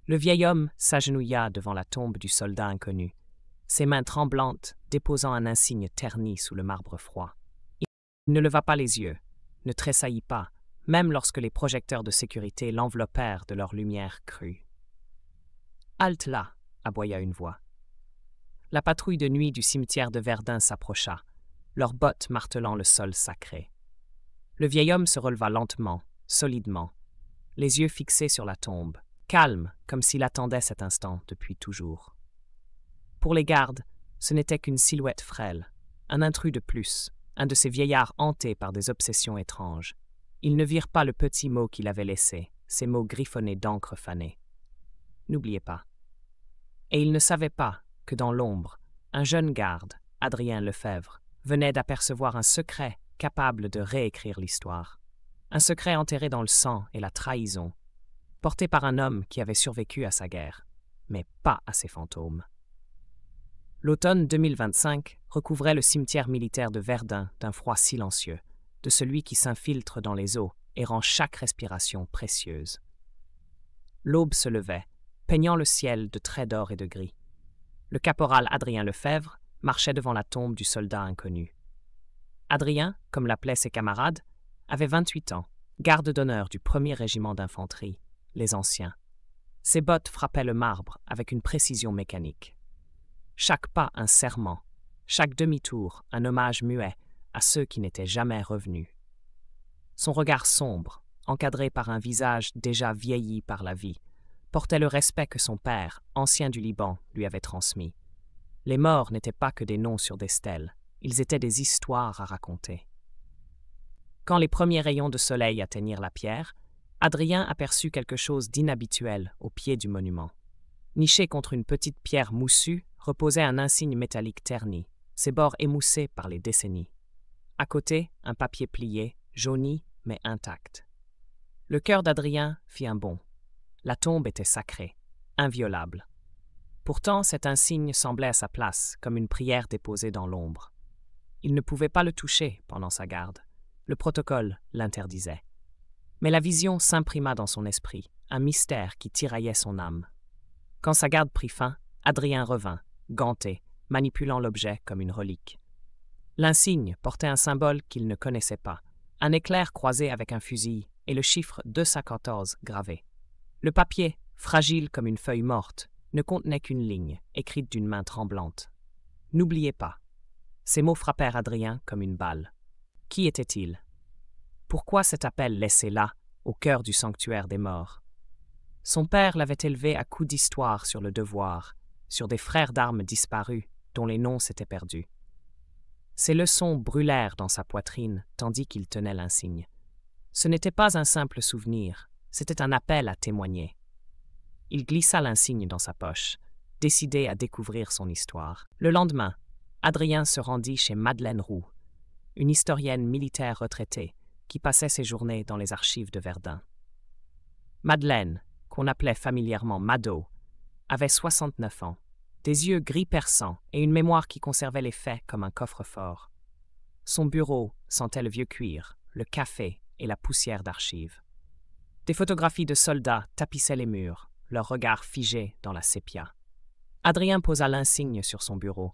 Le vieil homme s'agenouilla devant la tombe du soldat inconnu, ses mains tremblantes déposant un insigne terni sous le marbre froid. Il ne leva pas les yeux, ne tressaillit pas, même lorsque les projecteurs de sécurité l'enveloppèrent de leur lumière crue. « Halte là !» aboya une voix. La patrouille de nuit du cimetière de Verdun s'approcha, leurs bottes martelant le sol sacré. Le vieil homme se releva lentement, solidement, les yeux fixés sur la tombe, calme comme s'il attendait cet instant depuis toujours. Pour les gardes, ce n'était qu'une silhouette frêle, un intrus de plus, un de ces vieillards hantés par des obsessions étranges. Ils ne virent pas le petit mot qu'il avait laissé, ces mots griffonnés d'encre fanée. N'oubliez pas. Et ils ne savaient pas que dans l'ombre, un jeune garde, Adrien Lefebvre, venait d'apercevoir un secret capable de réécrire l'histoire. Un secret enterré dans le sang et la trahison, porté par un homme qui avait survécu à sa guerre, mais pas à ses fantômes. L'automne 2025 recouvrait le cimetière militaire de Verdun d'un froid silencieux, de celui qui s'infiltre dans les eaux et rend chaque respiration précieuse. L'aube se levait, peignant le ciel de traits d'or et de gris. Le caporal Adrien Lefebvre marchait devant la tombe du soldat inconnu. Adrien, comme l'appelaient ses camarades, avait 28 ans, garde d'honneur du 1er régiment d'infanterie, les anciens. Ses bottes frappaient le marbre avec une précision mécanique. Chaque pas un serment, chaque demi-tour un hommage muet à ceux qui n'étaient jamais revenus. Son regard sombre, encadré par un visage déjà vieilli par la vie, portait le respect que son père, ancien du Liban, lui avait transmis. Les morts n'étaient pas que des noms sur des stèles, ils étaient des histoires à raconter. Quand les premiers rayons de soleil atteignirent la pierre, Adrien aperçut quelque chose d'inhabituel au pied du monument. Niché contre une petite pierre moussue, reposait un insigne métallique terni, ses bords émoussés par les décennies. À côté, un papier plié, jauni mais intact. Le cœur d'Adrien fit un bond. La tombe était sacrée, inviolable. Pourtant, cet insigne semblait à sa place, comme une prière déposée dans l'ombre. Il ne pouvait pas le toucher pendant sa garde. Le protocole l'interdisait. Mais la vision s'imprima dans son esprit, un mystère qui tiraillait son âme. Quand sa garde prit fin, Adrien revint, ganté, manipulant l'objet comme une relique. L'insigne portait un symbole qu'il ne connaissait pas, un éclair croisé avec un fusil et le chiffre 214 gravé. Le papier, fragile comme une feuille morte, ne contenait qu'une ligne, écrite d'une main tremblante. « N'oubliez pas ». Ces mots frappèrent Adrien comme une balle. Qui était-il? Pourquoi cet appel laissé là, au cœur du sanctuaire des morts? Son père l'avait élevé à coups d'histoire sur le devoir, sur des frères d'armes disparus, dont les noms s'étaient perdus. Ces leçons brûlèrent dans sa poitrine, tandis qu'il tenait l'insigne. Ce n'était pas un simple souvenir, c'était un appel à témoigner. Il glissa l'insigne dans sa poche, décidé à découvrir son histoire. Le lendemain, Adrien se rendit chez Madeleine Roux, une historienne militaire retraitée qui passait ses journées dans les archives de Verdun. Madeleine, qu'on appelait familièrement Mado, avait 69 ans, des yeux gris perçants et une mémoire qui conservait les faits comme un coffre-fort. Son bureau sentait le vieux cuir, le café et la poussière d'archives. Des photographies de soldats tapissaient les murs, leurs regards figés dans la sépia. Adrien posa l'insigne sur son bureau.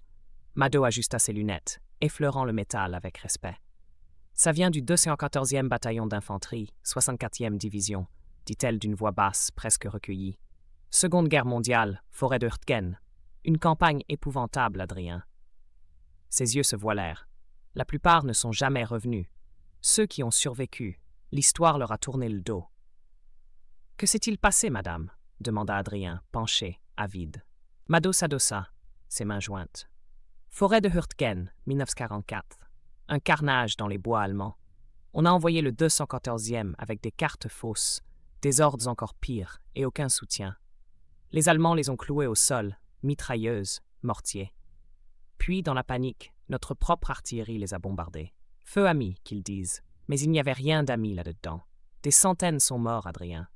Mado ajusta ses lunettes, effleurant le métal avec respect. « Ça vient du 214e bataillon d'infanterie, 64e division », dit-elle d'une voix basse, presque recueillie. « Seconde guerre mondiale, forêt de Hürtgen. Une campagne épouvantable, Adrien. » Ses yeux se voilèrent. La plupart ne sont jamais revenus. Ceux qui ont survécu, l'histoire leur a tourné le dos. « Que s'est-il passé, madame ?» demanda Adrien, penché, avide. Mado s'adossa, ses mains jointes. « Forêt de Hürtgen, 1944. Un carnage dans les bois allemands. On a envoyé le 214e avec des cartes fausses, des ordres encore pires et aucun soutien. Les Allemands les ont cloués au sol, mitrailleuses, mortiers. Puis, dans la panique, notre propre artillerie les a bombardés. Feu ami, qu'ils disent, mais il n'y avait rien d'amis là-dedans. Des centaines sont morts, Adrien.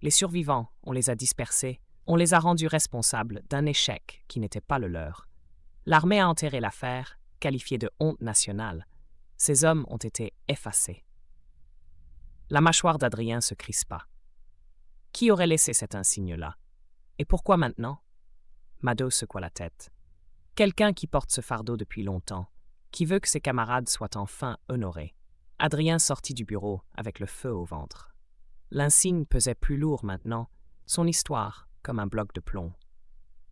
Les survivants, on les a dispersés, on les a rendus responsables d'un échec qui n'était pas le leur. L'armée a enterré l'affaire, qualifiée de honte nationale. Ces hommes ont été effacés. La mâchoire d'Adrien se crispa. Qui aurait laissé cet insigne-là? Et pourquoi maintenant? Mado secoua la tête. Quelqu'un qui porte ce fardeau depuis longtemps, qui veut que ses camarades soient enfin honorés. Adrien sortit du bureau avec le feu au ventre. L'insigne pesait plus lourd maintenant, son histoire comme un bloc de plomb.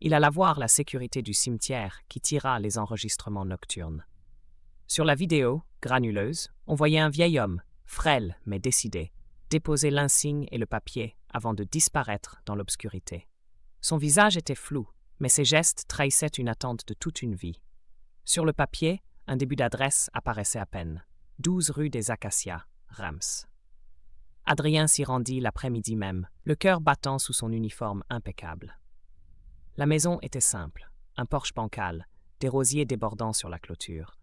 Il alla voir la sécurité du cimetière qui tira les enregistrements nocturnes. Sur la vidéo, granuleuse, on voyait un vieil homme, frêle mais décidé, déposer l'insigne et le papier avant de disparaître dans l'obscurité. Son visage était flou, mais ses gestes trahissaient une attente de toute une vie. Sur le papier, un début d'adresse apparaissait à peine. 12 rue des Acacias, Reims. Adrien s'y rendit l'après-midi même, le cœur battant sous son uniforme impeccable. La maison était simple, un porche bancal, des rosiers débordant sur la clôture.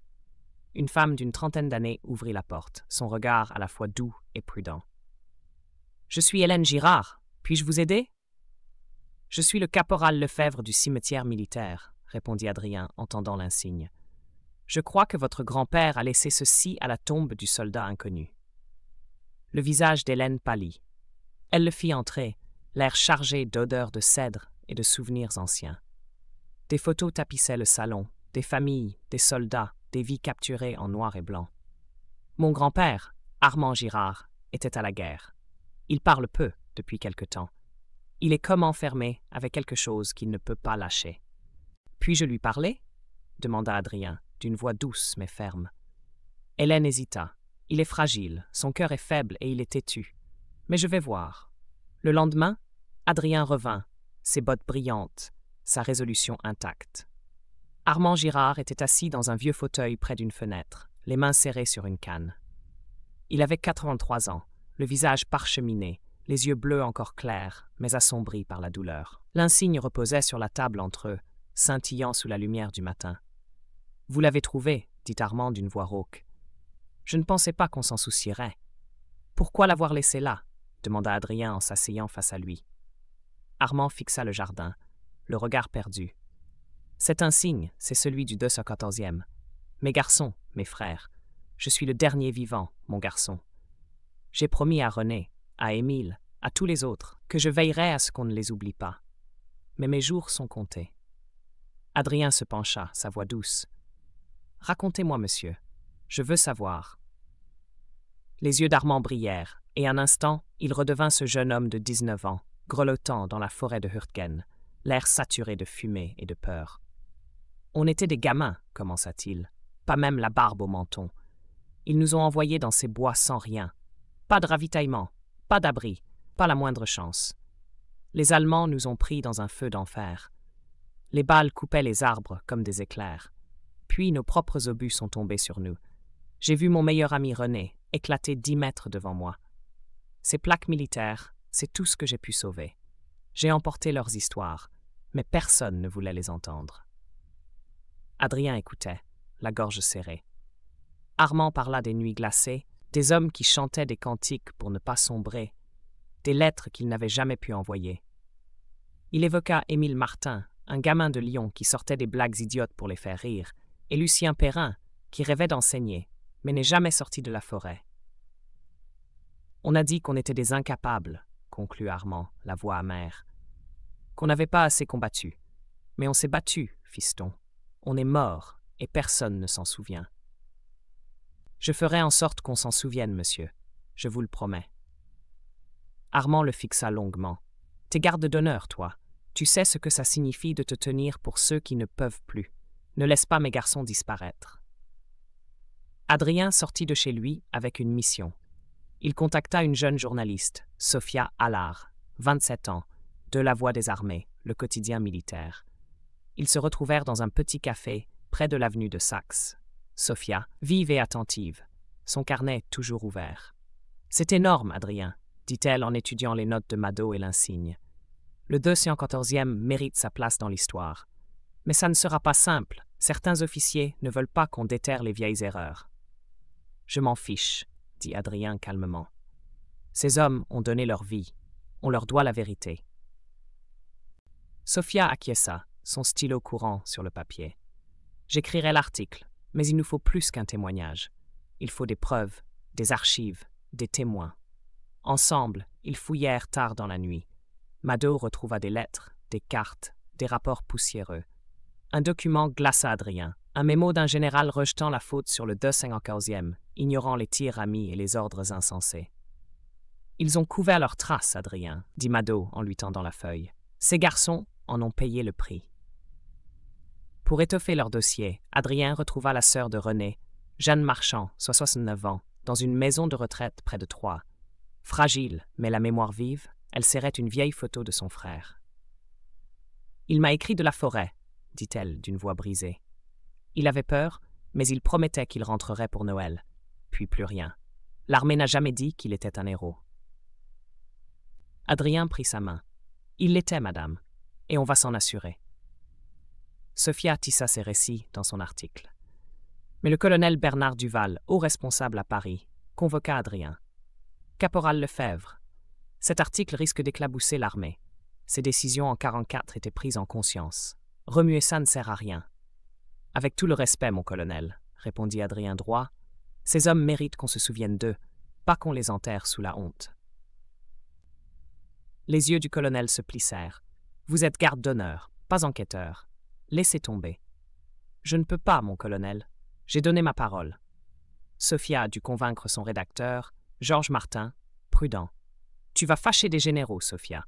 Une femme d'une trentaine d'années ouvrit la porte, son regard à la fois doux et prudent. « Je suis Hélène Girard. Puis-je vous aider ?»« Je suis le caporal Lefebvre du cimetière militaire, » répondit Adrien en tendant l'insigne. « Je crois que votre grand-père a laissé ceci à la tombe du soldat inconnu. » Le visage d'Hélène pâlit. Elle le fit entrer, l'air chargé d'odeurs de cèdre et de souvenirs anciens. Des photos tapissaient le salon, des familles, des soldats, des vies capturées en noir et blanc. Mon grand-père, Armand Girard, était à la guerre. Il parle peu depuis quelque temps. Il est comme enfermé avec quelque chose qu'il ne peut pas lâcher. « Puis-je lui parler ?» demanda Adrien, d'une voix douce mais ferme. Hélène hésita. Il est fragile, son cœur est faible et il est têtu. Mais je vais voir. Le lendemain, Adrien revint, ses bottes brillantes, sa résolution intacte. Armand Girard était assis dans un vieux fauteuil près d'une fenêtre, les mains serrées sur une canne. Il avait 83 ans, le visage parcheminé, les yeux bleus encore clairs, mais assombris par la douleur. L'insigne reposait sur la table entre eux, scintillant sous la lumière du matin. « Vous l'avez trouvé, » dit Armand d'une voix rauque. « Je ne pensais pas qu'on s'en soucierait. »« Pourquoi l'avoir laissé là ?» demanda Adrien en s'asseyant face à lui. Armand fixa le jardin, le regard perdu. « Cet insigne, c'est celui du 214e. Mes garçons, mes frères. Je suis le dernier vivant, mon garçon. J'ai promis à René, à Émile, à tous les autres, que je veillerai à ce qu'on ne les oublie pas. Mais mes jours sont comptés. » Adrien se pencha, sa voix douce. « Racontez-moi, monsieur. Je veux savoir. » Les yeux d'Armand brillèrent, et un instant, il redevint ce jeune homme de 19 ans, grelottant dans la forêt de Hurtgen, l'air saturé de fumée et de peur. « On était des gamins, commença-t-il, pas même la barbe au menton. Ils nous ont envoyés dans ces bois sans rien. Pas de ravitaillement, pas d'abri, pas la moindre chance. Les Allemands nous ont pris dans un feu d'enfer. Les balles coupaient les arbres comme des éclairs. Puis nos propres obus sont tombés sur nous. J'ai vu mon meilleur ami René éclater 10 mètres devant moi. Ces plaques militaires, c'est tout ce que j'ai pu sauver. J'ai emporté leurs histoires, mais personne ne voulait les entendre. » Adrien écoutait, la gorge serrée. Armand parla des nuits glacées, des hommes qui chantaient des cantiques pour ne pas sombrer, des lettres qu'il n'avait jamais pu envoyer. Il évoqua Émile Martin, un gamin de Lyon qui sortait des blagues idiotes pour les faire rire, et Lucien Perrin, qui rêvait d'enseigner, mais n'est jamais sorti de la forêt. « On a dit qu'on était des incapables, » conclut Armand, la voix amère, « qu'on n'avait pas assez combattu. Mais on s'est battu, fiston. On est mort, et personne ne s'en souvient. Je ferai en sorte qu'on s'en souvienne, monsieur. Je vous le promets. » Armand le fixa longuement. « T'es garde d'honneur, toi. Tu sais ce que ça signifie de te tenir pour ceux qui ne peuvent plus. Ne laisse pas mes garçons disparaître. » Adrien sortit de chez lui avec une mission. Il contacta une jeune journaliste, Sophia Allard, 27 ans, de La Voix des Armées, le quotidien militaire. Ils se retrouvèrent dans un petit café près de l'avenue de Saxe. Sophia, vive et attentive, son carnet toujours ouvert. « C'est énorme, Adrien, » dit-elle en étudiant les notes de Mado et l'insigne. « Le 214e mérite sa place dans l'histoire. Mais ça ne sera pas simple. Certains officiers ne veulent pas qu'on déterre les vieilles erreurs. »« Je m'en fiche, » dit Adrien calmement. « Ces hommes ont donné leur vie. On leur doit la vérité. » Sophia acquiesça, son stylo courant sur le papier. « J'écrirai l'article, mais il nous faut plus qu'un témoignage. Il faut des preuves, des archives, des témoins. » Ensemble, ils fouillèrent tard dans la nuit. Mado retrouva des lettres, des cartes, des rapports poussiéreux. Un document glaça Adrien, un mémo d'un général rejetant la faute sur le 214e, ignorant les tirs amis et les ordres insensés. Ils ont couvert leurs traces, Adrien, dit Mado en lui tendant la feuille. Ces garçons en ont payé le prix. Pour étoffer leur dossier, Adrien retrouva la sœur de René, Jeanne Marchand, soit 69 ans, dans une maison de retraite près de Troyes. Fragile, mais la mémoire vive, elle serrait une vieille photo de son frère. « Il m'a écrit de la forêt, » dit-elle d'une voix brisée. Il avait peur, mais il promettait qu'il rentrerait pour Noël. Puis plus rien. L'armée n'a jamais dit qu'il était un héros. Adrien prit sa main. « Il l'était, madame, et on va s'en assurer. » Sophia tissa ses récits dans son article. Mais le colonel Bernard Duval, haut responsable à Paris, convoqua Adrien. « Caporal Lefebvre, cet article risque d'éclabousser l'armée. Ces décisions en 1944 étaient prises en conscience. Remuer ça ne sert à rien. »« Avec tout le respect, mon colonel, » répondit Adrien droit, « ces hommes méritent qu'on se souvienne d'eux, pas qu'on les enterre sous la honte. » Les yeux du colonel se plissèrent. « Vous êtes garde d'honneur, pas enquêteur. Laissez tomber. »« Je ne peux pas, mon colonel. J'ai donné ma parole. » Sophia a dû convaincre son rédacteur, Georges Martin, prudent. « Tu vas fâcher des généraux, Sophia.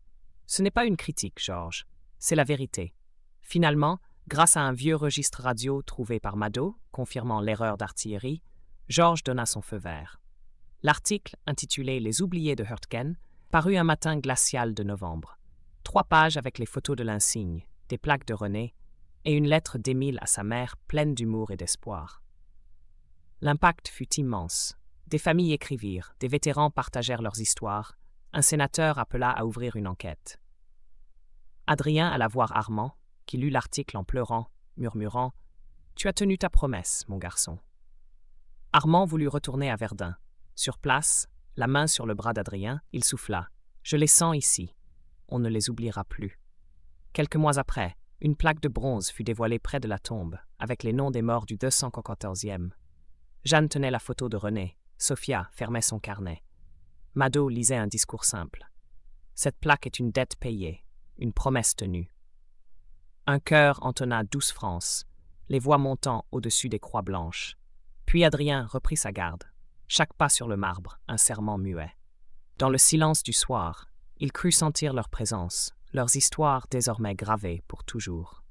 Ce n'est pas une critique, Georges. C'est la vérité. » Finalement, grâce à un vieux registre radio trouvé par Mado, confirmant l'erreur d'artillerie, Georges donna son feu vert. L'article, intitulé « Les oubliés de Hurtgen », parut un matin glacial de novembre. 3 pages avec les photos de l'insigne, des plaques de René, et une lettre d'Émile à sa mère pleine d'humour et d'espoir. L'impact fut immense. Des familles écrivirent, des vétérans partagèrent leurs histoires, un sénateur appela à ouvrir une enquête. Adrien alla voir Armand, qui lut l'article en pleurant, murmurant « Tu as tenu ta promesse, mon garçon. » Armand voulut retourner à Verdun. Sur place, la main sur le bras d'Adrien, il souffla « Je les sens ici. On ne les oubliera plus. » Quelques mois après, une plaque de bronze fut dévoilée près de la tombe, avec les noms des morts du 214e. Jeanne tenait la photo de René. Sophia fermait son carnet. Mado lisait un discours simple. Cette plaque est une dette payée, une promesse tenue. Un chœur entonna 12 France, les voix montant au-dessus des croix blanches. Puis Adrien reprit sa garde. Chaque pas sur le marbre, un serment muet. Dans le silence du soir, il crut sentir leur présence, leurs histoires désormais gravées pour toujours.